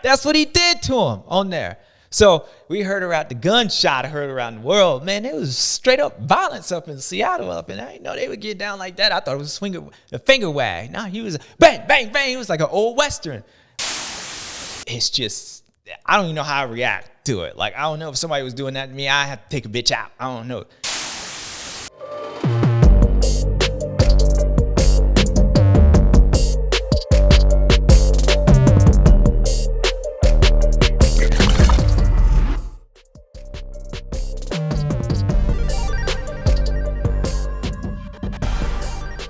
That's what he did to him on there. So we heard around the gunshot, heard around the world. Man, it was straight up violence up in Seattle. Up and I didn't know they would get down like that. I thought it was the finger wag. No, he was bang, bang, bang. It was like an old Western. It's just, I don't even know how I react to it. Like, I don't know if somebody was doing that to me, I have to take a bitch out. I don't know.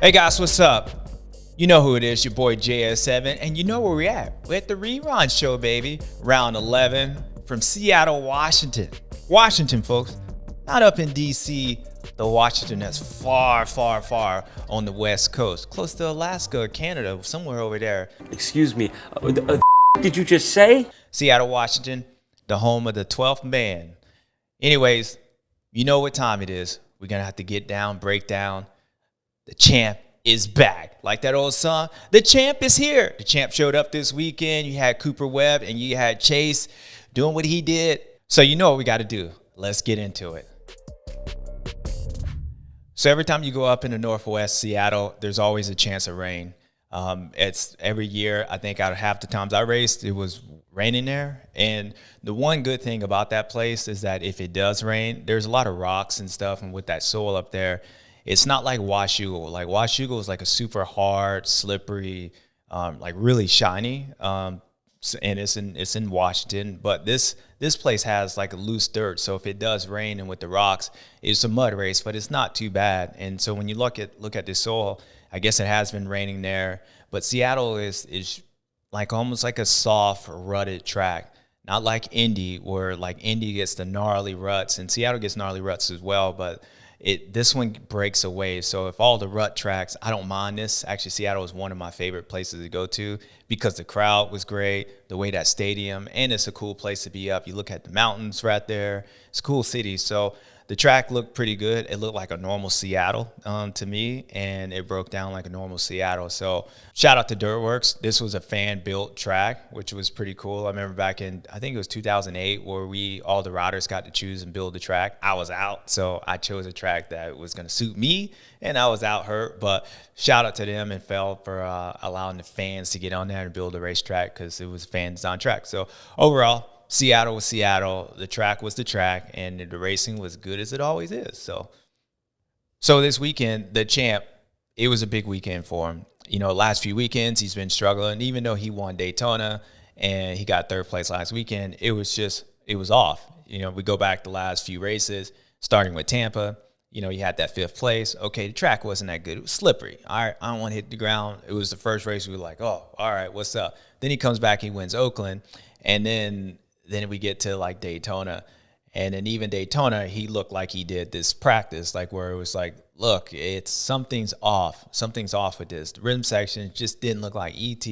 Hey guys, what's up? You know who it is, your boy JS7, and you know where we're at. We're at the rerun show, baby. Round 11 from Seattle, Washington. Washington, folks. Not up in DC, the Washington that's far, far, far on the West Coast. Close to Alaska or Canada, somewhere over there. Excuse me, did you just say? Seattle, Washington, the home of the 12th man. Anyways, you know what time it is. We're going to have to get down, break down. The champ is back. Like that old song, the champ is here. The champ showed up this weekend. You had Cooper Webb and you had Chase doing what he did. So you know what we got to do. Let's get into it. So every time you go up in the Northwest Seattle, there's always a chance of rain. It's every year. I think out of half the times I raced, it was raining there. And the one good thing about that place is that if it does rain, there's a lot of rocks and stuff. And with that soil up there, it's not like Washougal. Like Washougal is like a super hard, slippery, like really shiny. And it's in Washington. But this place has like a loose dirt. So if it does rain and with the rocks, it's a mud race, but it's not too bad. And so when you look at the soil, I guess it has been raining there. But Seattle is like almost like a soft, rutted track. Not like Indy, where like Indy gets the gnarly ruts, and Seattle gets gnarly ruts as well. But this one breaks away. So if all the rut tracks, I don't mind this. Actually, Seattle is one of my favorite places to go to because the crowd was great, the way that stadium, and it's a cool place to be up. You look at the mountains right there. It's a cool city. So the track looked pretty good. It looked like a normal Seattle to me, and it broke down like a normal Seattle. So shout out to Dirtworks. This was a fan-built track, which was pretty cool. I remember back in, I think it was 2008, where all the riders got to choose and build the track. I was out, so I chose a track that was going to suit me, and I was out hurt. But shout out to them and Fell for allowing the fans to get on there and build a racetrack because it was a fan-designed track. So overall, Seattle was Seattle, the track was the track, and the racing was good as it always is. So this weekend, the champ, it was a big weekend for him. You know, last few weekends, he's been struggling. Even though he won Daytona and he got third place last weekend, it was off. You know, we go back the last few races, starting with Tampa. You know, he had that fifth place. Okay, the track wasn't that good. It was slippery. All right, I don't want to hit the ground. It was the first race. We were like, oh, all right, what's up? Then he comes back, he wins Oakland, and then we get to like Daytona, and then even Daytona, he looked like he did this practice, like where it was like, look, something's off with this. The rhythm section just didn't look like ET,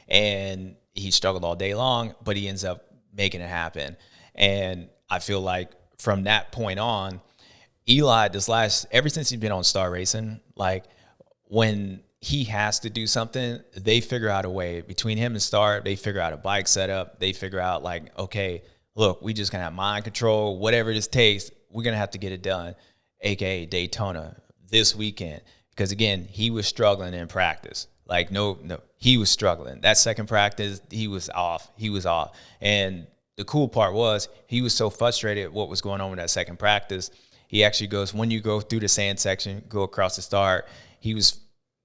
and he struggled all day long, but he ends up making it happen. And I feel like from that point on, Eli, ever since he's been on Star Racing, like when he has to do something, they figure out a way. Between him and Star, they figure out a bike setup. They figure out like, okay, look, we just gonna have mind control, whatever this takes, we're gonna have to get it done, aka Daytona this weekend. Because again, he was struggling in practice. Like no, he was struggling. That second practice, he was off. And the cool part was he was so frustrated what was going on with that second practice. He actually goes, when you go through the sand section, go across the start, he was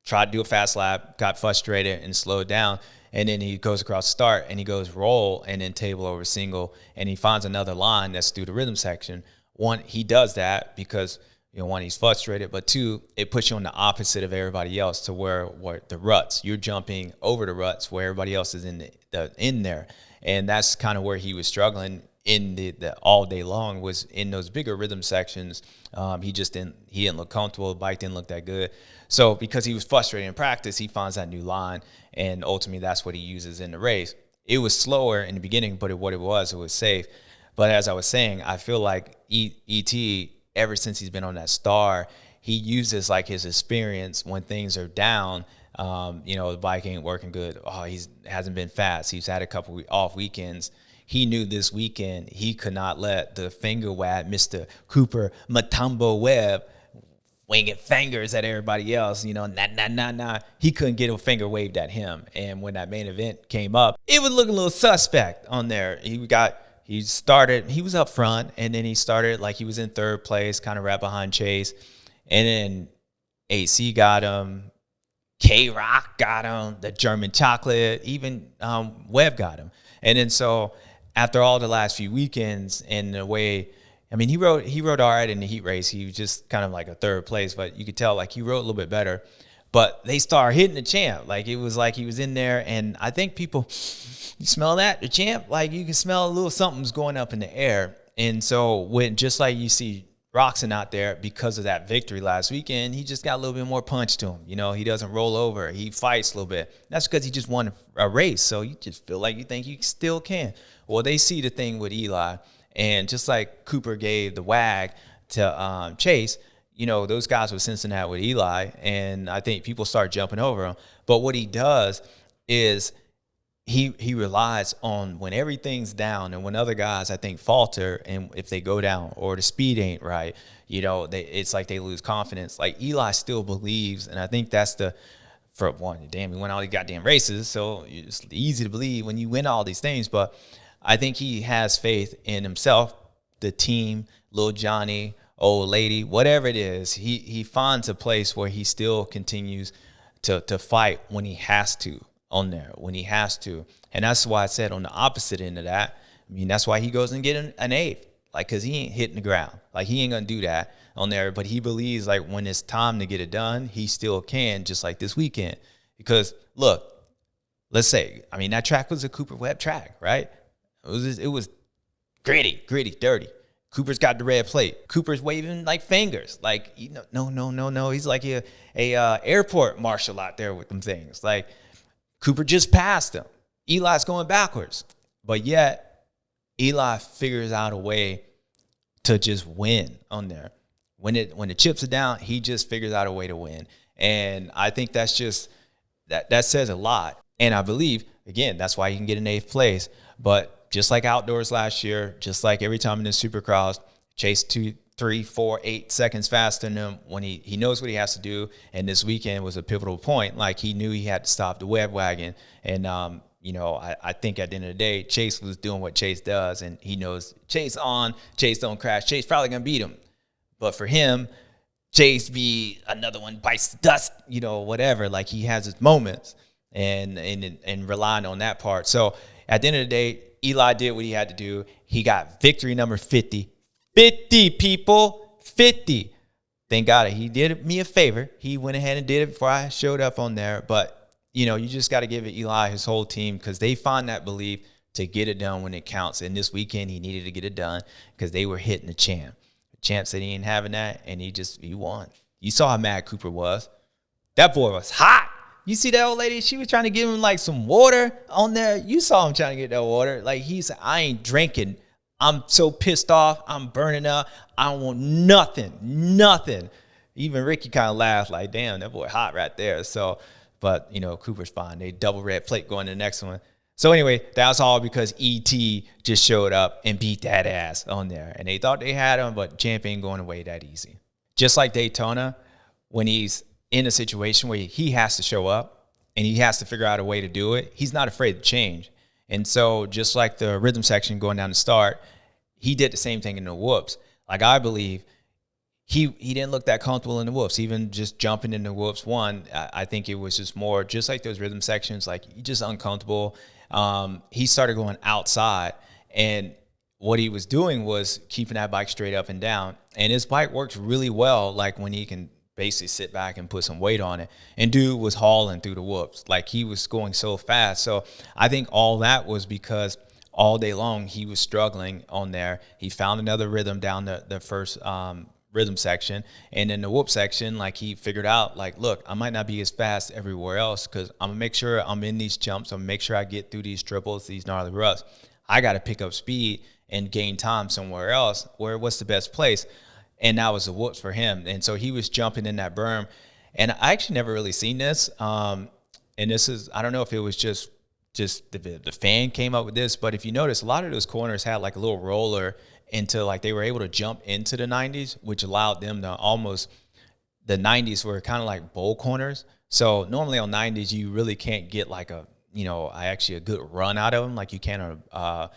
tried to do a fast lap, got frustrated and slowed down. And then he goes across the start and he goes roll and then table over single. And he finds another line that's through the rhythm section. One, he does that because, you know, one, he's frustrated, but two, it puts you on the opposite of everybody else to where the ruts, you're jumping over the ruts where everybody else is in there. And that's kind of where he was struggling in the all day long, was in those bigger rhythm sections. He didn't look comfortable. The bike didn't look that good. So because he was frustrated in practice, he finds that new line, and ultimately that's what he uses in the race. It was slower in the beginning, but it was safe. But as I was saying, I feel like ET, ever since he's been on that Star, he uses like his experience when things are down. The bike ain't working good. Oh, hasn't been fast. He's had a couple off weekends. He knew this weekend he could not let the finger wag Mr. Cooper Matumbo Webb winging fingers at everybody else, nah. He couldn't get a finger waved at him. And when that main event came up, it was looking a little suspect on there. He was up front, and then he started like he was in third place, kind of right behind Chase. And then AC got him, K-Rock got him, the German Chocolate, even Webb got him. And then so after all the last few weekends and the way, he rode all right in the heat race. He was just kind of like a third place, but you could tell like he rode a little bit better. But they started hitting the champ. Like it was like he was in there, and I think people, you smell that, the champ? Like you can smell a little something's going up in the air. And so when just like you see Roczen out there, because of that victory last weekend, he just got a little bit more punch to him. He doesn't roll over. He fights a little bit. That's because he just won a race. So you just feel like you think you still can. Well, they see the thing with Eli. And just like Cooper gave the wag to Chase, those guys were sensing that with Eli. And I think people start jumping over him. But what he does is he relies on when everything's down and when other guys, I think, falter, and if they go down or the speed ain't right, it's like they lose confidence. Like Eli still believes, and I think that's for one, damn, he won all these goddamn races, so it's easy to believe when you win all these things. But I think he has faith in himself, the team, little Johnny, old lady, whatever it is. He finds a place where he still continues to fight when he has to on there, when he has to. And that's why I said on the opposite end of that, that's why he goes and get an eighth. Like, because he ain't hitting the ground. Like, he ain't going to do that on there. But he believes, like, when it's time to get it done, he still can, just like this weekend. Because, look, let's say, that track was a Cooper Webb track, right? It was gritty, dirty. Cooper's got the red plate. Cooper's waving like fingers. Like, no. He's like a airport marshal out there with them things. Like, Cooper just passed him. Eli's going backwards. But yet, Eli figures out a way to just win on there. When the chips are down, he just figures out a way to win. And I think that's just, that says a lot. And I believe, again, that's why he can get in 8th place. But just like outdoors last year, just like every time in the Supercross, Chase 2, 3, 4, 8 seconds faster than him when he knows what he has to do. And this weekend was a pivotal point. Like, he knew he had to stop the Webb wagon. And, I think at the end of the day, Chase was doing what Chase does. And he knows Chase don't crash. Chase probably going to beat him. But for him, Chase be another one, bites the dust, whatever. Like, he has his moments and relying on that part. So at the end of the day, Eli did what he had to do. He got victory number 50. 50, people. 50. Thank God he did me a favor. He went ahead and did it before I showed up on there. But, you just got to give it Eli, his whole team, because they find that belief to get it done when it counts. And this weekend, he needed to get it done because they were hitting the champ. The champ said he ain't having that, and he won. You saw how mad Cooper was. That boy was hot. You see that old lady? She was trying to give him like some water on there. You saw him trying to get that water. Like, he said, I ain't drinking. I'm so pissed off. I'm burning up. I don't want nothing. Even Ricky kind of laughed like, damn, that boy hot right there. So, but, Cooper's fine. They double red plate going to the next one. So anyway, that was all because E.T. just showed up and beat that ass on there. And they thought they had him, but champ ain't going away that easy. Just like Daytona, when he's in a situation where he has to show up and he has to figure out a way to do it, he's not afraid to change. And so just like the rhythm section going down the start, he did the same thing in the whoops. Like, I believe he didn't look that comfortable in the whoops, even just jumping in the whoops one. I think it was just more just like those rhythm sections, like, he just uncomfortable. He started going outside, and what he was doing was keeping that bike straight up and down. And his bike works really well, like when he can basically sit back and put some weight on it. And dude was hauling through the whoops. Like, he was going so fast. So I think all that was because all day long he was struggling on there. He found another rhythm down the first rhythm section. And in the whoop section, like, he figured out, like, look, I might not be as fast everywhere else because I'm going to make sure I'm in these jumps. I'm going to make sure I get through these triples, these gnarly roughs. I got to pick up speed and gain time somewhere else. What's the best place? And that was the whoops for him. And so he was jumping in that berm. And I actually never really seen this. And this is, I don't know if it was just the fan came up with this, but if you notice, a lot of those corners had like a little roller into like they were able to jump into the 90s, which allowed them to almost, the 90s were kind of like bowl corners. So normally on 90s, you really can't get like a good run out of them like you can on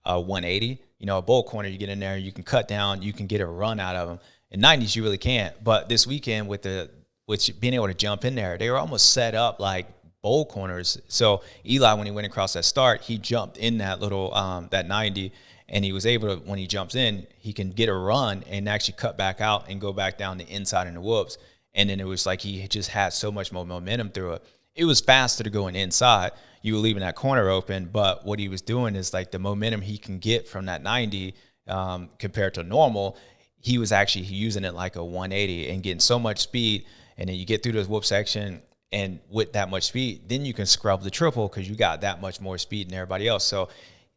a 180. A bowl corner, you get in there, you can cut down, you can get a run out of them. In 90s, you really can't. But this weekend with being able to jump in there, they were almost set up like bowl corners. So Eli, when he went across that start, he jumped in that little that 90, and he was able to, when he jumps in, he can get a run and actually cut back out and go back down the inside in the whoops. And then it was like he just had so much more momentum through it. It was faster to going inside. You were leaving that corner open, but what he was doing is like the momentum he can get from that 90 compared to normal, he was actually using it like a 180 and getting so much speed. And then you get through this whoop section, and with that much speed, then you can scrub the triple because you got that much more speed than everybody else. So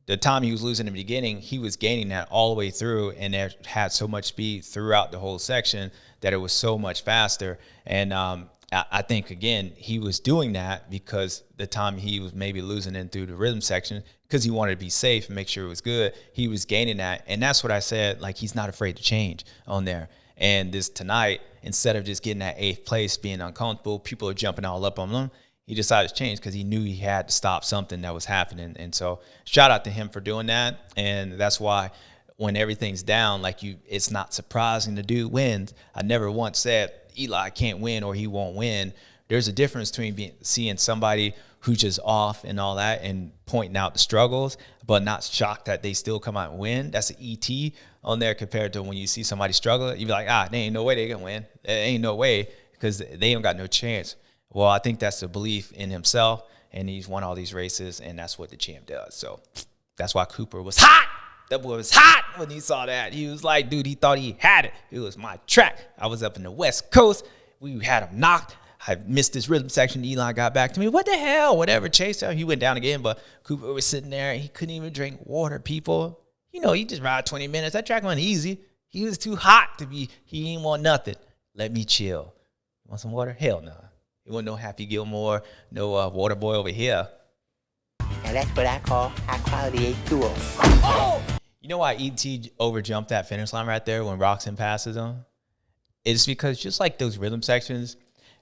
the time he was losing in the beginning, he was gaining that all the way through, and it had so much speed throughout the whole section that it was so much faster. And I think, again, he was doing that because the time he was maybe losing in through the rhythm section, because he wanted to be safe and make sure it was good, he was gaining that. And that's what I said, like, he's not afraid to change on there. And this tonight, instead of just getting that 8th place, being uncomfortable, people are jumping all up on him, he decided to change because he knew he had to stop something that was happening. And so shout out to him for doing that. And that's why when everything's down, like it's not surprising the dude wins. I never once said Eli can't win or he won't win. There's a difference between seeing somebody who's just off and all that and pointing out the struggles, but not shocked that they still come out and win. That's an ET on there compared to when you see somebody struggle. You be like, there ain't no way they can win. There ain't no way because they ain't got no chance. Well, I think that's the belief in himself, and he's won all these races, and that's what the champ does. So that's why Cooper was hot. That boy was hot when he saw that. He was like, dude, he thought he had it. It was my track. I was up in the West Coast. We had him knocked. I missed this rhythm section. Eli got back to me. What the hell? Whatever. Chase out. He went down again, but Cooper was sitting there. He couldn't even drink water, people. He just ride 20 minutes. That track went easy. He was too hot to be. He ain't want nothing. Let me chill. You want some water? Hell no. It wasn't no Happy Gilmore, no water boy over here. And that's what I call high-quality H2O. Oh! You know why E.T. overjumped that finish line right there when Roczen passes him? It's because just like those rhythm sections,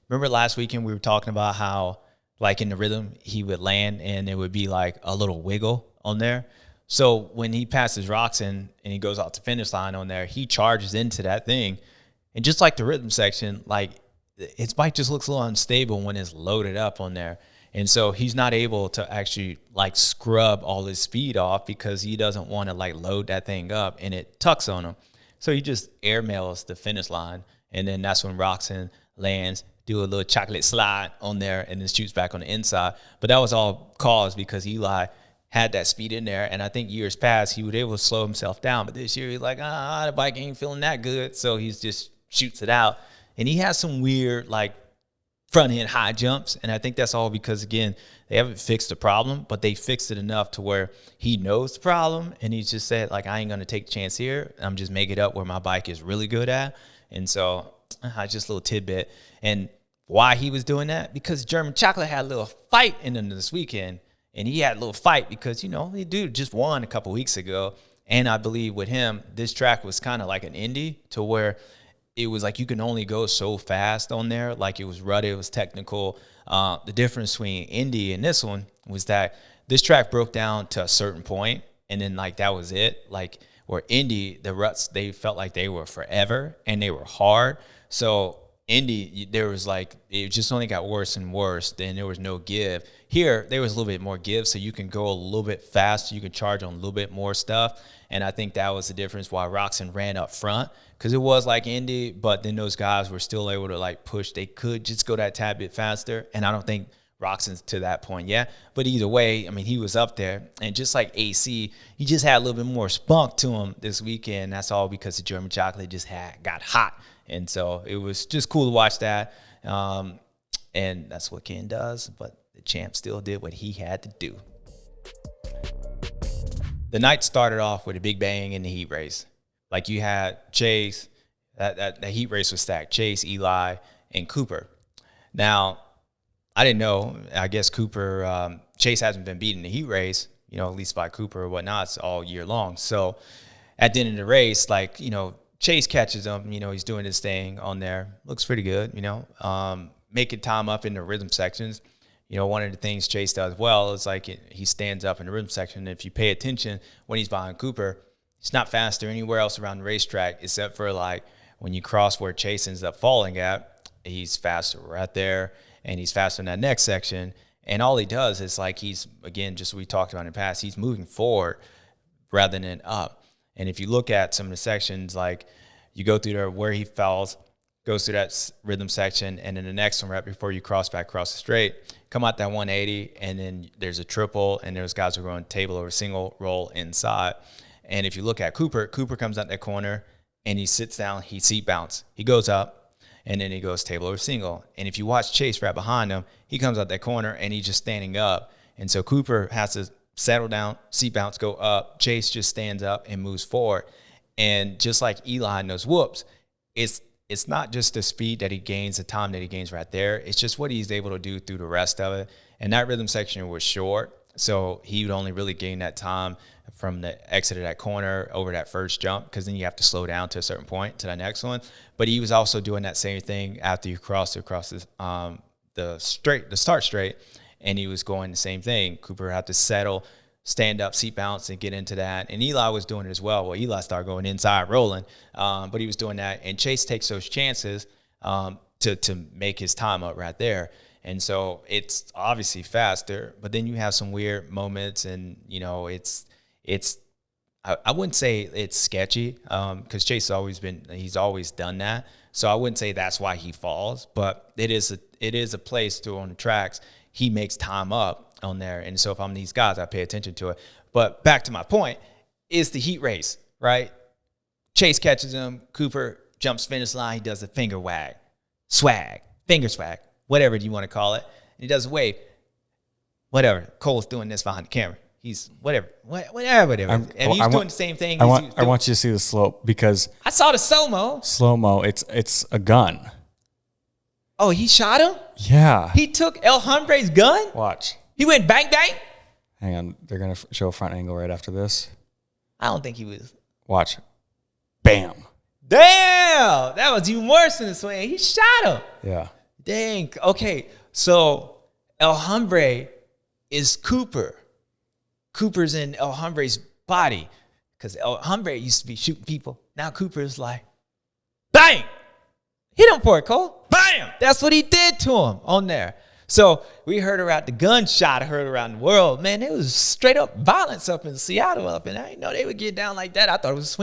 remember last weekend we were talking about how, like in the rhythm, he would land and it would be like a little wiggle on there. So when he passes Roczen and he goes out to finish line on there, he charges into that thing. And just like the rhythm section, like his bike just looks a little unstable when it's loaded up on there. And so he's not able to actually like scrub all his speed off because he doesn't want to like load that thing up and it tucks on him. So he just airmails the finish line. And then that's when Roczen lands, do a little chocolate slide on there and then shoots back on the inside. But that was all caused because Eli had that speed in there. And I think years past, he was able to slow himself down. But this year, he's like, the bike ain't feeling that good. So he's just shoots it out. And he has some weird, like, front-end high jumps. And I think that's all because, again, they haven't fixed the problem, but they fixed it enough to where he knows the problem. And he's just said, like, I ain't going to take a chance here. I'm just make it up where my bike is really good at. And so just a little tidbit. And why he was doing that? Because German Chocolate had a little fight in them this weekend. And he had a little fight because, the dude just won a couple weeks ago. And I believe with him, this track was kind of like an indie to where it was like you can only go so fast on there. Like it was rutted, it was technical. The difference between Indy and this one was that this track broke down to a certain point, and then like that was it. Like where Indy, the ruts, they felt like they were forever and they were hard. So Indy, there was like it just only got worse and worse. Then there was no give. Here, there was a little bit more give, so you can go a little bit faster. You can charge on a little bit more stuff. And I think that was the difference why Roczen ran up front, because it was like Indy, but then those guys were still able to like push. They could just go that tad bit faster. And I don't think Roczen's to that point yet. But either way, I mean, he was up there. And just like AC, he just had a little bit more spunk to him this weekend. That's all because the German Chocolate just got hot. And so it was just cool to watch that. And that's what Ken does. But the champ still did what he had to do. The night started off with a big bang in the heat race. Like you had Chase, that heat race was stacked. Chase, Eli, and Cooper. Now, I didn't know. I guess Cooper, Chase hasn't been beaten in the heat race, at least by Cooper or whatnot, all year long. So at the end of the race, like, Chase catches him, he's doing his thing on there. Looks pretty good, making time up in the rhythm sections. One of the things Chase does well is like he stands up in the rhythm section. And if you pay attention when he's behind Cooper, he's not faster anywhere else around the racetrack except for like when you cross where Chase ends up falling at, he's faster right there, and he's faster in that next section. And all he does is like he's, again, just what we talked about in the past, he's moving forward rather than up. And if you look at some of the sections, like you go through there where he falls, goes through that rhythm section, and then the next one right before you cross back across the straight, come out that 180, and then there's a triple, and there's guys who are going table over single roll inside. And if you look at Cooper comes out that corner, and he sits down, he seat bounce. He goes up, and then he goes table over single. And if you watch Chase right behind him, he comes out that corner, and he's just standing up. And so Cooper has to settle down, seat bounce, go up. Chase just stands up and moves forward. And just like Eli in those whoops, it's not just the speed that he gains, the time that he gains right there. It's just what he's able to do through the rest of it. And that rhythm section was short, so he would only really gain that time from the exit of that corner over that first jump, because then you have to slow down to a certain point to that next one. But he was also doing that same thing after you cross the start straight, and he was going the same thing. Cooper had to settle, stand up, seat bounce, and get into that. And Eli was doing it as well. Well, Eli started going inside rolling, but he was doing that. And Chase takes those chances to make his time up right there. And so it's obviously faster, but then you have some weird moments, and, I wouldn't say it's sketchy, because Chase he's always done that. So I wouldn't say that's why he falls, but it is a place on the tracks. He makes time up on there. And so if I'm these guys, I pay attention to it. But back to my point, is the heat race, right? Chase catches him. Cooper jumps finish line. He does a finger wag, finger swag, whatever you want to call it. And he does a wave. Whatever. Cole's doing this behind the camera. He's whatever. And he's doing the same thing. I want you to see the slope, because I saw the slow-mo. Slow-mo, it's a gun. Oh, he shot him? Yeah. He took El Hombre's gun? Watch. He went bang, bang? Hang on. They're going to show a front angle right after this. I don't think he was. Watch. Bam. Damn. That was even worse than the swing. He shot him. Yeah. Dang. Okay. So El Hombre is Cooper. Cooper's in El Hombre's body, because El Hombre used to be shooting people. Now Cooper's like, bang. Hit him for it, Cole. Bam. That's what he did to him on there. So we heard around the gunshot, heard around the world. Man, it was straight up violence up in Seattle up, and I didn't know they would get down like that. I thought it was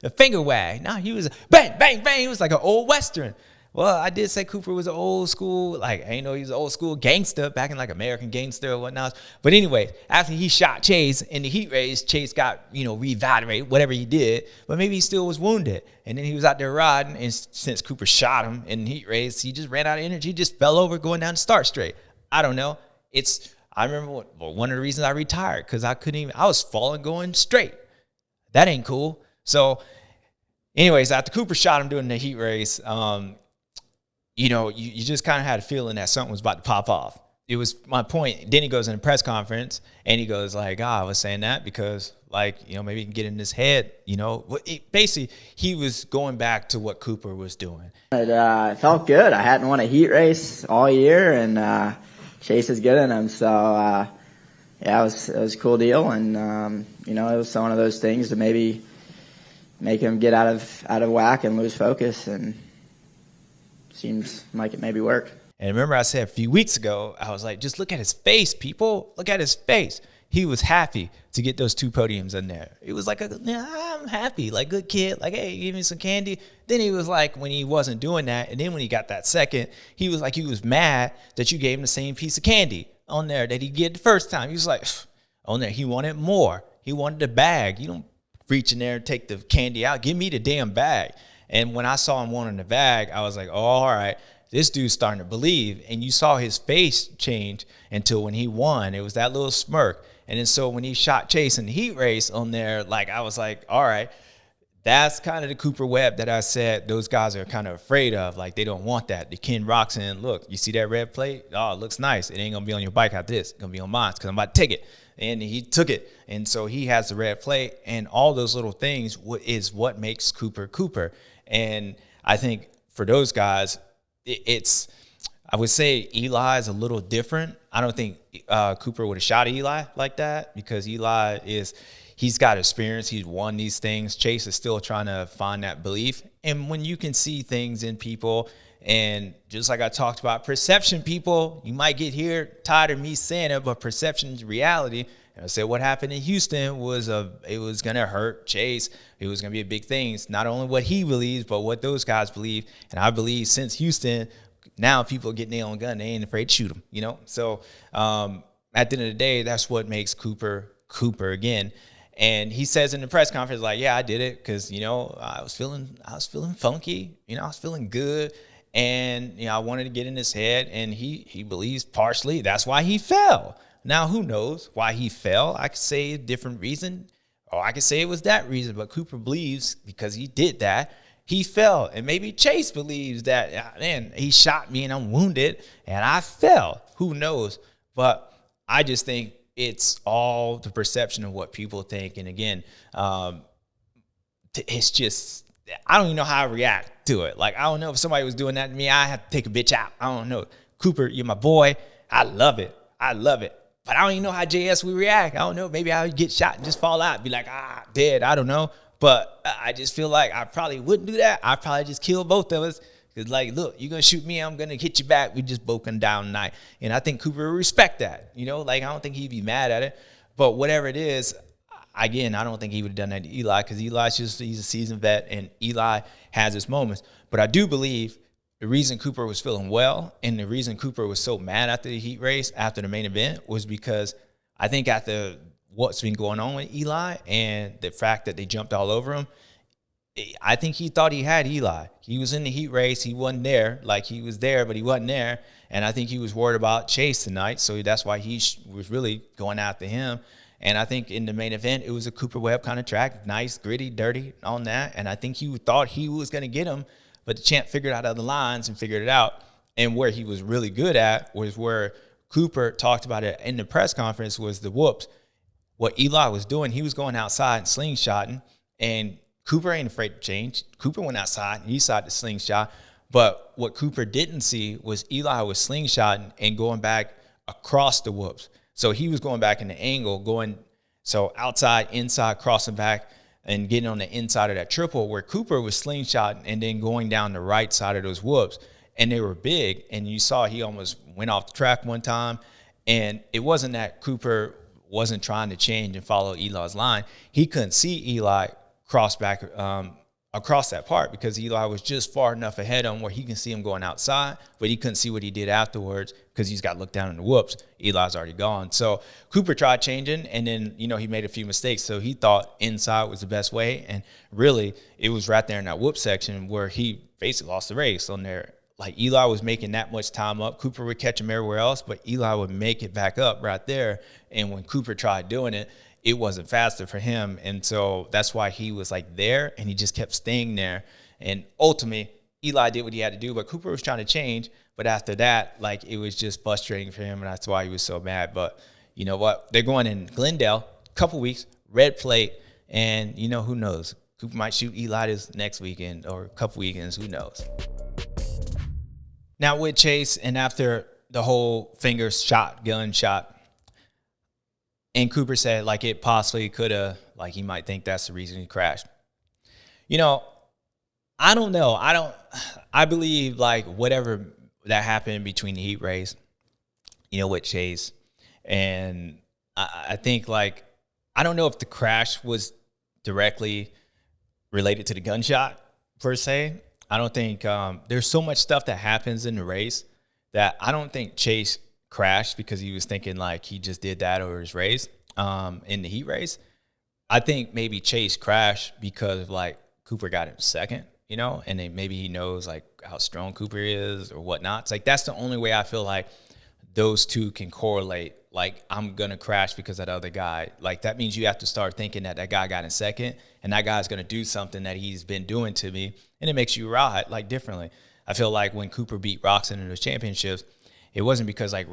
a finger wag. No, he was bang, bang, bang. It was like an old Western. Well, I did say Cooper was an old school, like, I didn't know he was an old school gangster back in like American Gangster or whatnot. But anyway, after he shot Chase in the heat race, Chase got, reevaluated, whatever he did, but maybe he still was wounded. And then he was out there riding, and since Cooper shot him in the heat race, he just ran out of energy, just fell over going down the start straight. I don't know. I remember one of the reasons I retired, because I was falling going straight. That ain't cool. So anyways, after Cooper shot him during the heat race, you just kind of had a feeling that something was about to pop off. It was my point. Then he goes in a press conference, and he goes like, I was saying that because, maybe he can get in his head, Basically, he was going back to what Cooper was doing. It felt good. I hadn't won a heat race all year, and Chase is good in them. So, it was a cool deal, and, it was one of those things to maybe make him get out of whack and lose focus, and seems like it maybe worked. And remember I said a few weeks ago, I was like, just look at his face, people. Look at his face. He was happy to get those 2 podiums in there. It was like, I'm happy, like good kid. Like, hey, give me some candy. Then he was like, when he wasn't doing that, and then when he got that second, he was like, he was mad that you gave him the same piece of candy on there that he did the first time. He was like, on there, he wanted more. He wanted the bag. You don't reach in there and take the candy out. Give me the damn bag. And when I saw him wanting the bag, I was like, oh, all right, this dude's starting to believe. And you saw his face change until when he won, it was that little smirk. And then so when he shot Chase in the heat race on there, I was like, all right, that's kind of the Cooper Webb that I said those guys are kind of afraid of. Like, they don't want that. The Ken Roczen, look, you see that red plate? Oh, it looks nice. It ain't going to be on your bike after this. It's going to be on mine because I'm about to take it. And he took it. And so he has the red plate. And all those little things is what makes Cooper Cooper. And I think for those guys, it's I would say Eli is a little different. I don't think Cooper would have shot Eli like that because Eli he's got experience. He's won these things. Chase is still trying to find that belief. And when you can see things in people, and just like I talked about perception, people, you might get tired of me saying it, but perception is reality. And I said what happened in Houston it was going to hurt Chase. It was going to be a big thing. It's not only what he believes, but what those guys believe. And I believe since Houston, now people get nailed on gun. They ain't afraid to shoot him, So at the end of the day, that's what makes Cooper Cooper again. And he says in the press conference, like, yeah, I did it because, I was feeling funky. I was feeling good. And, I wanted to get in his head. And he believes partially that's why he fell. Now, who knows why he fell? I could say a different reason, or I could say it was that reason. But Cooper believes because he did that, he fell. And maybe Chase believes that, man, he shot me and I'm wounded and I fell. Who knows? But I just think it's all the perception of what people think. And again, it's just, I don't even know how I react to it. Like, I don't know if somebody was doing that to me, I have to take a bitch out. I don't know. Cooper, you're my boy. I love it. But I don't even know how JS would react. I don't know. Maybe I would get shot and just fall out. Be like, dead. I don't know. But I just feel like I probably wouldn't do that. I'd probably just kill both of us. Because, like, look, you're going to shoot me, I'm going to hit you back. We just both gonna down tonight. And I think Cooper would respect that. Like, I don't think he'd be mad at it. But whatever it is, again, I don't think he would have done that to Eli because he's a seasoned vet and Eli has his moments. But I do believe the reason Cooper was feeling well and the reason Cooper was so mad after the heat race, after the main event, was because I think after what's been going on with Eli and the fact that they jumped all over him, I think he thought he had Eli. He was in the heat race. He wasn't there. Like, he was there, but he wasn't there. And I think he was worried about Chase tonight. So that's why he was really going after him. And I think in the main event, it was a Cooper Webb kind of track. Nice, gritty, dirty on that. And I think he thought he was going to get him. But the champ figured out other lines and figured it out. And where he was really good at was where Cooper talked about it in the press conference was the whoops. What Eli was doing, he was going outside and slingshotting. And Cooper ain't afraid to change. Cooper went outside and he saw the slingshot. But what Cooper didn't see was Eli was slingshotting and going back across the whoops. So he was going back in the angle, so outside, inside, crossing back, and getting on the inside of that triple, where Cooper was slingshotting and then going down the right side of those whoops. And they were big, and you saw he almost went off the track one time. And it wasn't that Cooper wasn't trying to change and follow Eli's line. He couldn't see Eli cross back across that part because Eli was just far enough ahead of him where he can see him going outside, but he couldn't see what he did afterwards because he's got to look down in the whoops. Eli's already gone. So Cooper tried changing, and then, he made a few mistakes. So he thought inside was the best way, and really it was right there in that whoop section where he basically lost the race on there. Like, Eli was making that much time up. Cooper would catch him everywhere else, but Eli would make it back up right there. And when Cooper tried doing it, it wasn't faster for him. And so that's why he was like there and he just kept staying there. And ultimately, Eli did what he had to do, but Cooper was trying to change. But after that, like, it was just frustrating for him. And that's why he was so mad. But you know what? They're going in Glendale, couple weeks, red plate. And who knows? Cooper might shoot Eli this next weekend or a couple weekends. Who knows? Now with Chase, and after the whole finger gun shot, and Cooper said, like, it possibly could have, like, he might think that's the reason he crashed. I don't know. I believe, like, whatever that happened between the heat race, with Chase. And I think, like, I don't know if the crash was directly related to the gunshot, per se. I don't think there's so much stuff that happens in the race that I don't think Chase crashed because he was thinking like he just did that over his race in the heat race. I think maybe Chase crashed because like Cooper got him second, and then maybe he knows like how strong Cooper is or whatnot. It's like that's the only way I feel like those two can correlate like I'm going to crash because that other guy, like that means you have to start thinking that guy got in second and that guy's going to do something that he's been doing to me. And it makes you ride like differently. I feel like when Cooper beat Roczen in those championships, it wasn't because like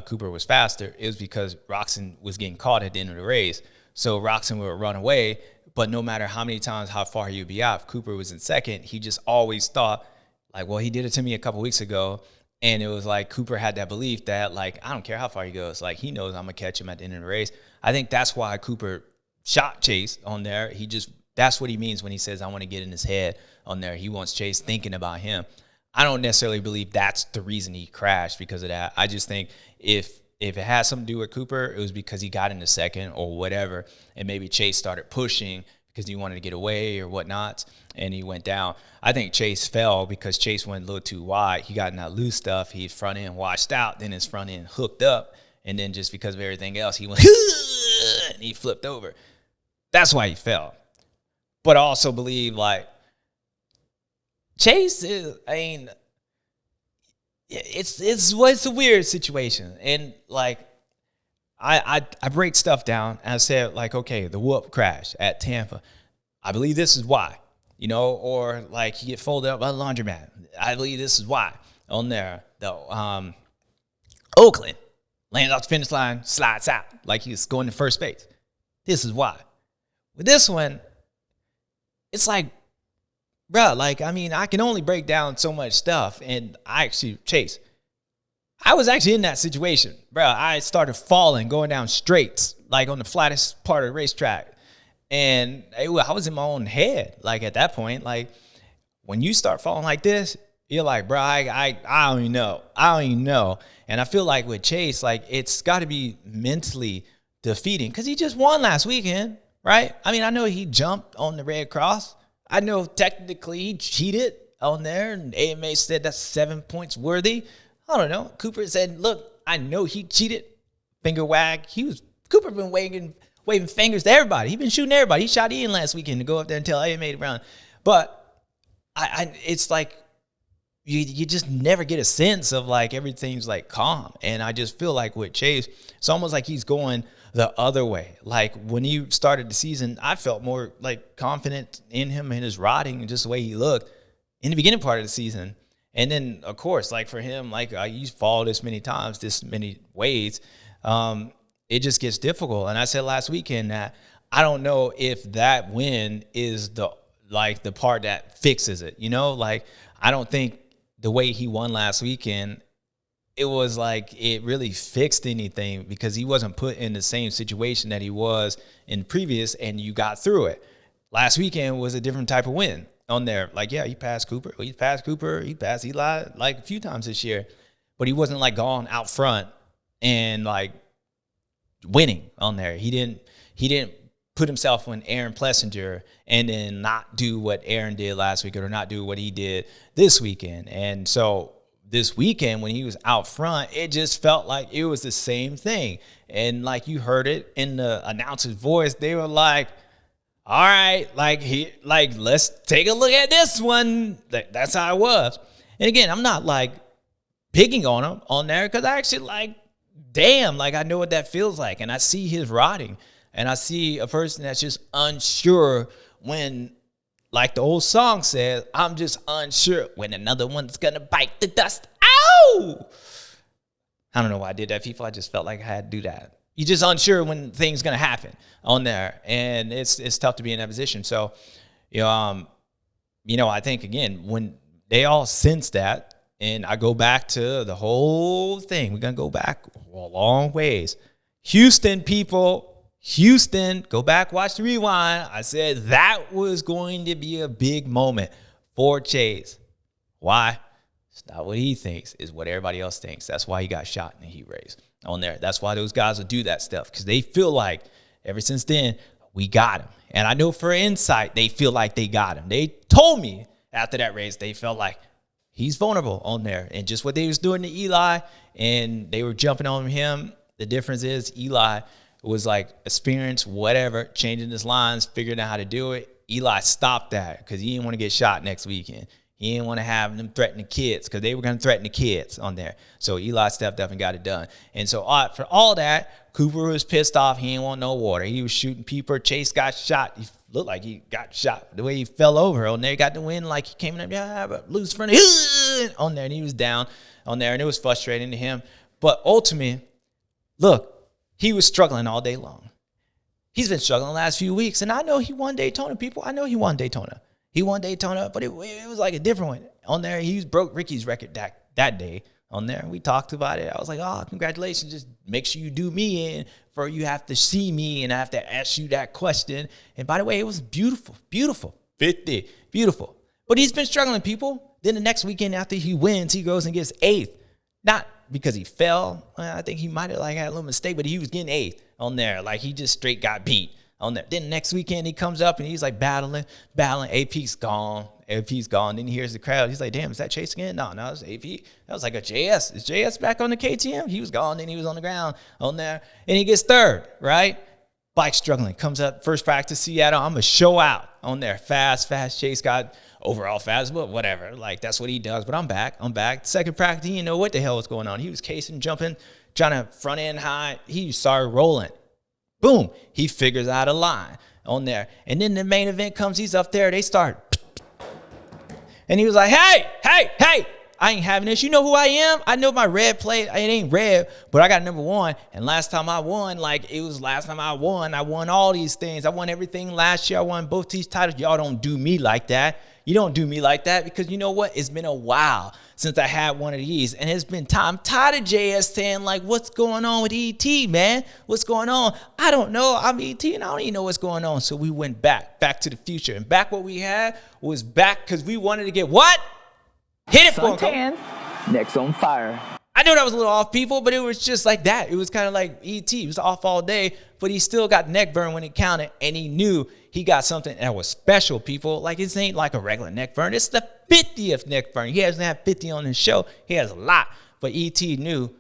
Cooper was faster. It was because Roczen was getting caught at the end of the race. So Roczen would run away, but no matter how many times, how far he would be out, if Cooper was in second, he just always thought like, well, he did it to me a couple weeks ago. And it was like Cooper had that belief that, like, I don't care how far he goes. Like, he knows I'm going to catch him at the end of the race. I think that's why Cooper shot Chase on there. That's what he means when he says, I want to get in his head on there. He wants Chase thinking about him. I don't necessarily believe that's the reason he crashed because of that. I just think if it had something to do with Cooper, it was because he got into second or whatever. And maybe Chase started pushing because he wanted to get away or whatnot, and he went down. I think Chase fell because Chase went a little too wide. He got in that loose stuff. His front end washed out, then his front end hooked up, and then just because of everything else, he went and he flipped over. That's why he fell. But I also believe, like, Chase is, I mean, it's a weird situation. And, like, I break stuff down and I said, like, okay, the whoop crash at Tampa. I believe this is why, you know, or like he get folded up by the laundromat. I believe this is why on there. The Oakland lands off the finish line, slides out like he's going to first base. This is why. With this one, it's like, bro, like, I mean, I can only break down so much stuff. And Chase, I was actually in that situation, bro. I started falling, going down straights, like on the flattest part of the racetrack. And I was in my own head, like at that point. Like, when you start falling like this, you're like, bro, I don't even know. I don't even know. And I feel like with Chase, like, it's got to be mentally defeating because he just won last weekend, right? I mean, I know he jumped on the Red Cross. I know technically he cheated on there, and AMA said that's 7 points worthy. I don't know. Cooper said, look, I know he cheated. Finger wag. Cooper been waving fingers to everybody. He been shooting everybody. He shot Ian last weekend to go up there and tell AMA to run. But it's like you just never get a sense of like everything's like calm. And I just feel like with Chase, it's almost like he's going the other way. Like when he started the season, I felt more like confident in him and his riding and just the way he looked in the beginning part of the season. And then, of course, like for him, like you fall this many times, this many ways, it just gets difficult. And I said last weekend that I don't know if that win is the part that fixes it. You know, like I don't think the way he won last weekend, it was like it really fixed anything because he wasn't put in the same situation that he was in previous, and you got through it. Last weekend was a different type of win on there. Like, yeah, he passed Cooper, he passed Eli like a few times this year, but he wasn't like gone out front and like winning on there. He didn't put himself on Aaron Plessinger and then not do what Aaron did last weekend or not do what he did this weekend. And so this weekend when he was out front, it just felt like it was the same thing. And like you heard it in the announcer's voice, they were like, all right, let's take a look at this one. That's how it was. And again, I'm not like picking on him on there because I actually like, damn, like I know what that feels like. And I see his riding, and I see a person that's just unsure when, like the old song says, I'm just unsure when another one's going to bite the dust. Ow! I don't know why I did that, people. I just felt like I had to do that. You're just unsure when things going to happen on there. And it's tough to be in that position. So, I think, again, when they all sense that, and I go back to the whole thing, we're going to go back a long ways. Houston, people, go back, watch the rewind. I said that was going to be a big moment for Chase. Why? It's not what he thinks, it's what everybody else thinks. That's why he got shot in the heat race on there. That's why those guys will do that stuff, because they feel like ever since then, we got him. And I know for insight, they feel like they got him. They told me after that race, they felt like he's vulnerable on there. And just what they was doing to Eli, and they were jumping on him. The difference is Eli was like experienced, whatever, changing his lines, figuring out how to do it. Eli stopped that because he didn't want to get shot next weekend. He He didn't want to have them threaten the kids because they were going to threaten the kids on there. So Eli stepped up and got it done. And so for all that, Cooper was pissed off. He didn't want no water. He was shooting people. Chase got shot. He looked like he got shot the way he fell over on there. He got the wind like he came in there, loose front on there, and he was down on there, and it was frustrating to him. But ultimately, look, he was struggling all day long. He's been struggling the last few weeks, and I know he won Daytona, people. I know he won Daytona. He won Daytona, but it was like a different one. On there, he broke Ricky's record that day on there. We talked about it. I was like, oh, congratulations. Just make sure you do me in for you have to see me and I have to ask you that question. And by the way, it was beautiful, beautiful. 50, beautiful. But he's been struggling, people. Then the next weekend after he wins, he goes and gets 8th. Not because he fell. I think he might have had a little mistake, but he was getting 8th on there. Like he just straight got beat on there. Then next weekend he comes up and he's like battling. AP's gone. Then he hears the crowd. He's like, damn, is that Chase again? No, it's AP. That was like a JS. Is JS back on the KTM? He was gone. Then he was on the ground on there. And he gets 3rd, right? Bike struggling. Comes up first practice, Seattle. I'm going to show out on there. Fast. Chase got overall fast, but whatever. Like, that's what he does. But I'm back. Second practice, he didn't know what the hell was going on. He was casing, jumping, trying to front end high. He started rolling. Boom. He figures out a line on there. And then the main event comes. He's up there. They start. And he was like, hey, I ain't having this. You know who I am? I know my red plate. It ain't red, but I got number 1. And last time I won, I won all these things. I won everything last year. I won both these titles. Y'all don't do me like that. You don't do me like that because you know what? It's been a while since I had one of these. And it's been time. I'm tired of JS saying, like, what's going on with ET, man? What's going on? I don't know. I'm ET and I don't even know what's going on. So we went back to the future. And back what we had was back because we wanted to get what? Hit it for him. Next on fire. I know that was a little off, people, but it was just like that. It was kind of like ET. He was off all day, but he still got neck burn when it counted, and he knew he got something that was special, people. Like, this ain't like a regular neck burn. It's the 50th neck burn. He hasn't had 50 on his show. He has a lot, but ET knew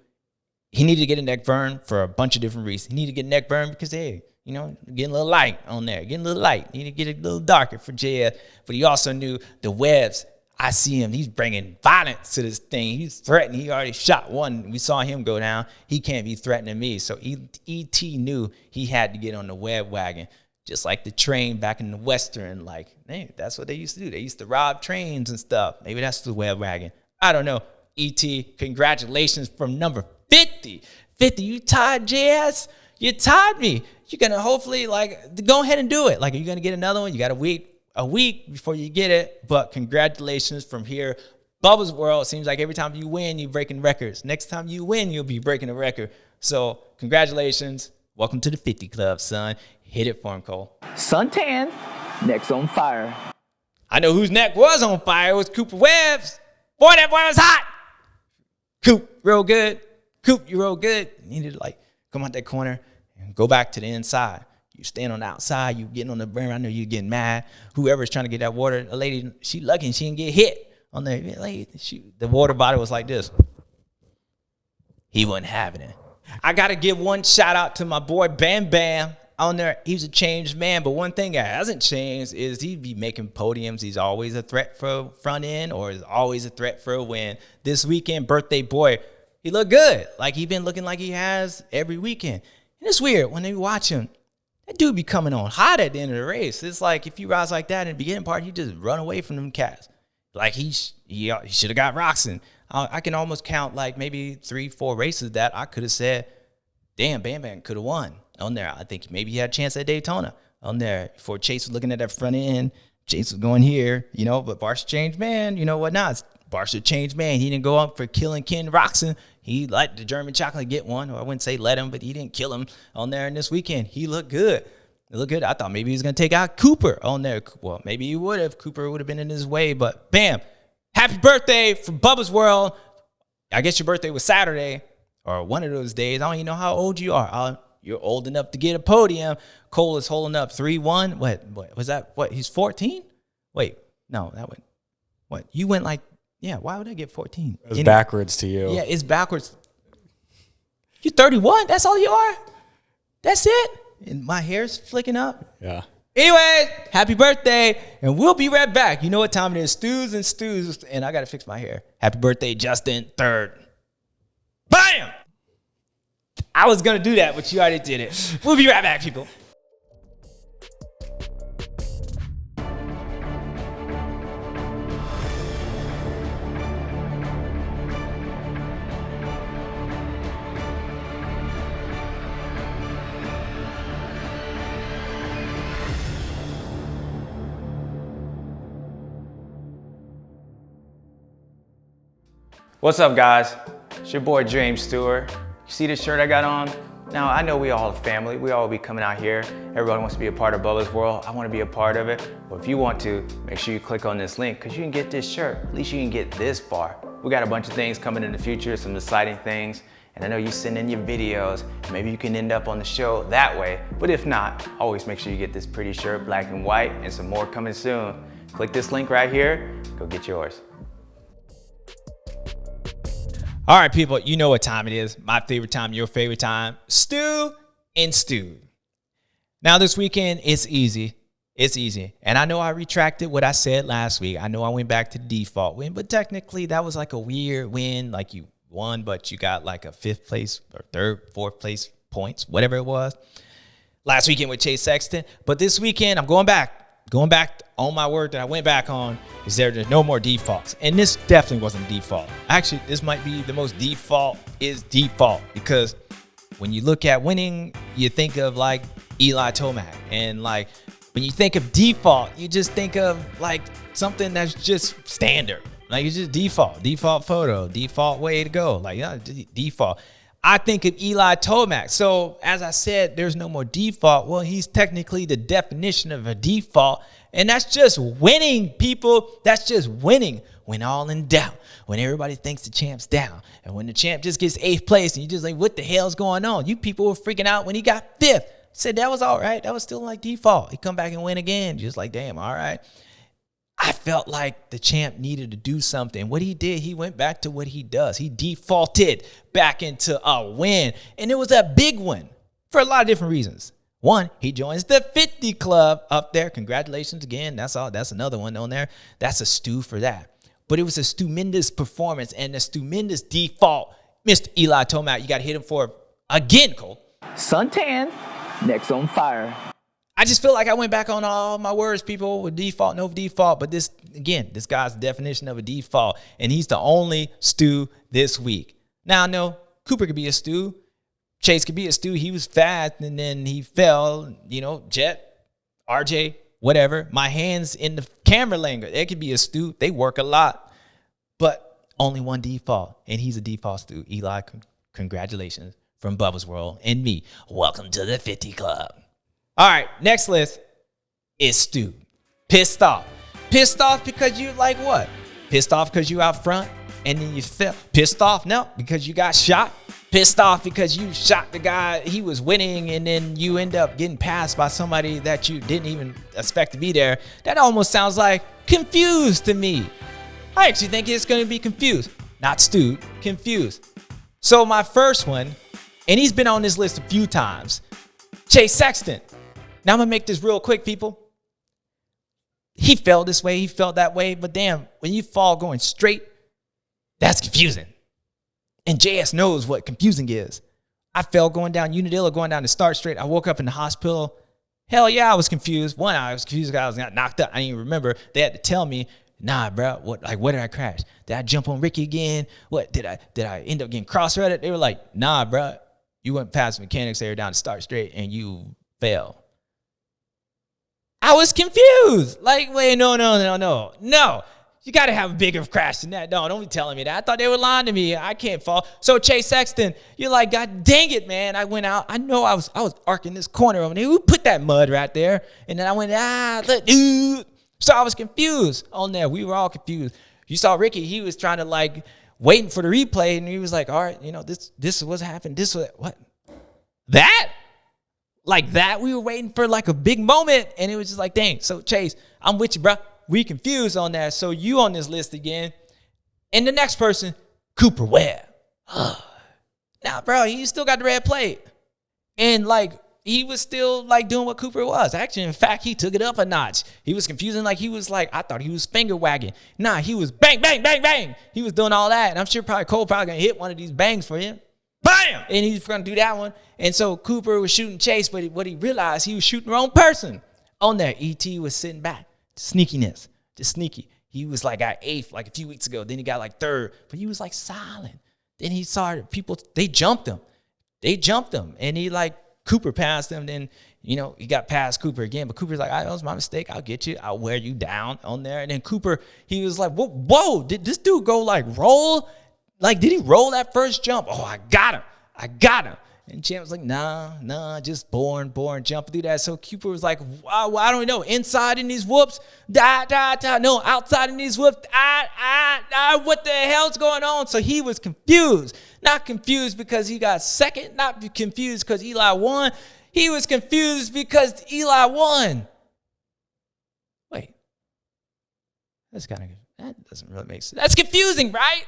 he needed to get a neck burn for a bunch of different reasons. He needed to get neck burn because, hey, you know, getting a little light on there, getting a little light. Need to get a little darker for JS, but he also knew the Webbs. I see him. He's bringing violence to this thing. He's threatening. He already shot one. We saw him go down. He can't be threatening me. So ET knew he had to get on the Webb wagon, just like the train back in the Western. Like, hey, that's what they used to do. They used to rob trains and stuff. Maybe that's the Webb wagon. I don't know. ET, congratulations from number 50. 50, you tied JS? You tied me. You're going to hopefully, like, go ahead and do it. Like, are you going to get another one? You got to wait a week before you get it, but congratulations from here. Bubba's World, seems like every time you win, you're breaking records. Next time you win, you'll be breaking a record. So congratulations. Welcome to the 50 Club, son. Hit it for him, Cole. Suntan, next on fire. I know whose neck was on fire. It was Cooper Webb's. Boy, that boy was hot. Coop, real good. Coop, you real good. You need to, like, come out that corner and go back to the inside. You stand on the outside, you getting on the brim. I know you're getting mad. Whoever's trying to get that water, a lady, she lucky and she didn't get hit on there. The water bottle was like this. He wasn't having it. I got to give one shout out to my boy Bam Bam on there. He's a changed man, but one thing that hasn't changed is he be making podiums. He's always a threat for front end or is always a threat for a win. This weekend, birthday boy, he looked good. Like he been looking like he has every weekend. And it's weird when you watch him. That dude be coming on hot at the end of the race. It's like if you rise like that in the beginning part, you just run away from them cats. Like he should have got Roczen. I can almost count like maybe 3-4 races that I could have said, damn, Bam Bam could have won on there. I think maybe he had a chance at Daytona on there before Chase was looking at that front end. Chase was going here, you know, but Barcia changed man, you know what not. Barcia changed man. He didn't go up for killing Ken Roczen. He let the German chocolate get one, or I wouldn't say let him, but he didn't kill him on there. And this weekend, he looked good. It looked good. I thought maybe he was going to take out Cooper on there. Well, maybe he would have. Cooper would have been in his way, but bam. Happy birthday from Bubba's World. I guess your birthday was Saturday or one of those days. I don't even know how old you are. You're old enough to get a podium. Cole is holding up 3-1. What was that? What, he's 14? Wait, no, that went. What? You went like, yeah, why would I get 14? It was backwards to you. Yeah, it's backwards. You're 31? That's all you are? That's it? And my hair's flicking up? Yeah. Anyway, happy birthday, and we'll be right back. You know what time it is, stews and stews, and I got to fix my hair. Happy birthday, Justin 3rd. Bam! I was going to do that, but you already did it. We'll be right back, people. What's up, guys? It's your boy James Stewart. You see this shirt I got on? Now, I know we all a family. We all be coming out here. Everybody wants to be a part of Bubba's world. I want to be a part of it. But if you want to, make sure you click on this link because you can get this shirt. At least you can get this far. We got a bunch of things coming in the future, some exciting things. And I know you send in your videos. Maybe you can end up on the show that way. But if not, always make sure you get this pretty shirt, black and white, and some more coming soon. Click this link right here. Go get yours. All right, people, you know what time it is. My favorite time, your favorite time. Stew and Stew. Now, this weekend, it's easy. It's easy. And I know I retracted what I said last week. I know I went back to the default win, but technically that was like a weird win. Like you won, but you got like a 5th place or 3rd, 4th place points, whatever it was. Last weekend with Chase Sexton. But this weekend, I'm going back on my word that I went back on is there's no more defaults. And this definitely wasn't default. Actually, this might be the most default because when you look at winning, you think of like Eli Tomac. And like when you think of default, you just think of like something that's just standard. Like it's just default photo, default way to go. Like default. I think of Eli Tomac. So as I said, there's no more default. Well, he's technically the definition of a default. And that's just winning, people. That's just winning when all in doubt. When everybody thinks the champ's down. And when the champ just gets 8th place and you just like, what the hell's going on? You people were freaking out when he got 5th. Said that was all right. That was still like default. He come back and win again. Just like, damn, all right. I felt like the champ needed to do something. What he did, he went back to what he does. He defaulted back into a win. And it was a big one for a lot of different reasons. One, he joins the 50 club up there. Congratulations again. That's all. That's another one on there. That's a stew for that. But it was a stupendous performance and a stupendous default. Mr. Eli Tomac, you got to hit him for again, Cole. Suntan, next on fire. I just feel like I went back on all my words, people, with default, no default. But this, again, this guy's the definition of a default. And he's the only stew this week. Now, I know Cooper could be a stew. Chase could be a stew. He was fast and then he fell, Jet, RJ, whatever. My hands in the camera language. It could be a stew. They work a lot. But only one default. And he's a default stew. Eli, congratulations from Bubba's World and me. Welcome to the 50 Club. All right, next list is Stu. Pissed off. Pissed off because you like what? Pissed off because you out front and then you fell. Pissed off, no, because you got shot. Pissed off because you shot the guy, he was winning, and then you end up getting passed by somebody that you didn't even expect to be there. That almost sounds like confused to me. I actually think it's going to be confused. Not Stu, confused. So my first one, and he's been on this list a few times, Chase Sexton. Now I'm going to make this real quick, people. He fell this way, he felt that way, but damn, when you fall going straight, that's confusing. And JS knows what confusing is. I fell going down Unadilla, going down to Start Straight. I woke up in the hospital. Hell yeah, I was confused. One, I was confused because I was knocked up. I didn't even remember. They had to tell me, nah, bro, where did I crash? Did I jump on Ricky again? What, did I end up getting cross-threaded? They were like, nah, bro, you went past the mechanics area down to Start Straight and you fell. I was confused. Like, wait, no. You got to have a bigger crash than that. No, don't be telling me that. I thought they were lying to me. I can't fall. So Chase Sexton, you're like, God dang it, man. I went out. I know I was arcing this corner over there. Who put that mud right there? And then I went, So I was confused on there. We were all confused. You saw Ricky. He was trying to like waiting for the replay. And he was like, all right, this is what's happened. This was what? That? Like that, we were waiting for like a big moment, and it was just like, dang. So Chase, I'm with you, bro. We confused on that. So you on this list again. And the next person, Cooper Webb. Now, bro, you still got the red plate. And like he was still like doing what Cooper was. Actually, in fact, he took it up a notch. He was confusing, like he was like, I thought he was finger wagging. Nah, he was bang, bang, bang, bang. He was doing all that. And I'm sure probably Cole probably gonna hit one of these bangs for him. Bam! And he's gonna do that one. And so Cooper was shooting Chase, but what he realized, he was shooting the wrong person. On there, ET was sitting back. Sneakiness, just sneaky. He was like got 8th like a few weeks ago. Then he got like 3rd, but he was like silent. Then he saw people, they jumped him. And he like, Cooper passed him. Then, you know, he got past Cooper again. But Cooper's like, that was my mistake. I'll get you. I'll wear you down on there. And then Cooper, he was like, whoa, did this dude go like roll? Like, did he roll that first jump? Oh, I got him. And Champ was like, nah, just boring, jumping through that. So Cooper was like, wow, I don't know, inside in these whoops, no, outside in these whoops, what the hell's going on? So he was confused. Not confused because he got second, not confused because Eli won. He was confused because Eli won. Wait, that doesn't really make sense. That's confusing, right?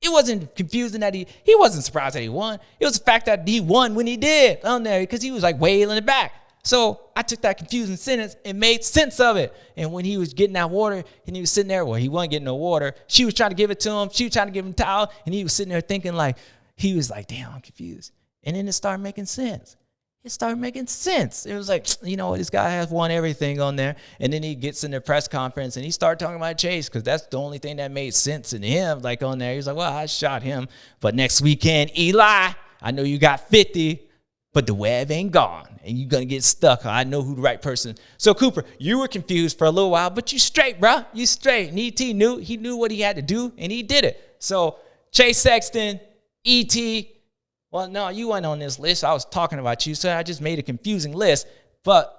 It wasn't confusing that he wasn't surprised that he won. It was the fact that he won when he did on there because he was like wailing it back. So I took that confusing sentence and made sense of it. And when he was getting that water and he was sitting there, well, he wasn't getting no water. She was trying to give it to him. She was trying to give him a towel. And he was sitting there thinking like, he was like, damn, I'm confused. And then it started making sense. It was like, you know what, this guy has won everything on there. And then he gets in the press conference and he started talking about Chase because that's the only thing that made sense in him. Like on there, he's like, well, I shot him. But next weekend, Eli, I know you got 50, but the web ain't gone. And you're going to get stuck. I know who the right person. So, Cooper, you were confused for a little while, but you straight, bro. You straight. And E.T. knew what he had to do, and he did it. So, Chase Sexton, E.T., well, no, you weren't on this list. I was talking about you, so I just made a confusing list. But,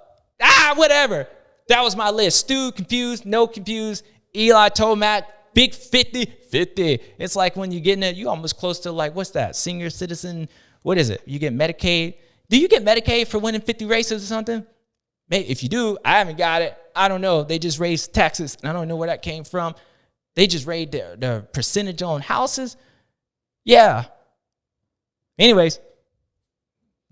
whatever. That was my list. Stu, confused, no confused. Eli Tomac, big 50. It's like when you get in it, you almost close to like, what's that? Senior citizen, what is it? You get Medicaid. Do you get Medicaid for winning 50 races or something? Maybe if you do, I haven't got it. I don't know. They just raised taxes, and I don't know where that came from. They just raised the percentage on houses. Yeah. Anyways,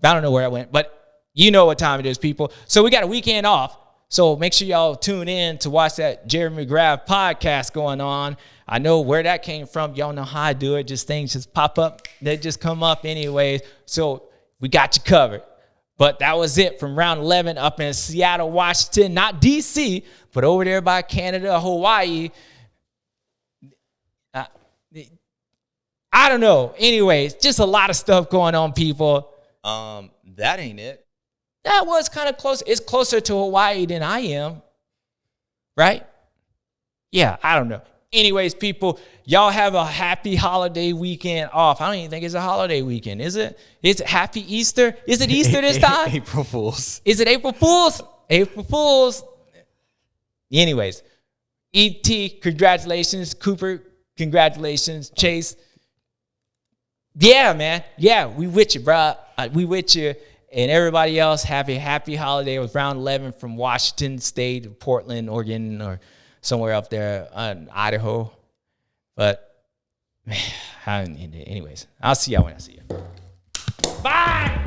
I don't know where I went, but you know what time it is, people. So we got a weekend off. So make sure y'all tune in to watch that Jeremy McGrath podcast going on. I know where that came from. Y'all know how I do it. Just things just pop up. They just come up anyways. So we got you covered. But that was it from round 11 up in Seattle, Washington. Not D.C., but over there by Canada, Hawaii. I don't know. Anyways, just a lot of stuff going on, people. That ain't it. That was kind of close. It's closer to Hawaii than I am. Right? Yeah, I don't know. Anyways, people, y'all have a happy holiday weekend off. I don't even think it's a holiday weekend, is it? Is it happy Easter? Is it Easter this time? April Fools. Is it April Fools? April Fools. Anyways, E.T., congratulations. Cooper, congratulations. Chase, yeah, man. Yeah, we with you, bro. We with you. And everybody else, have a happy holiday. It was round 11 from Washington State, Portland, Oregon, or somewhere up there in Idaho. But, anyways, I'll see y'all when I see you. Bye!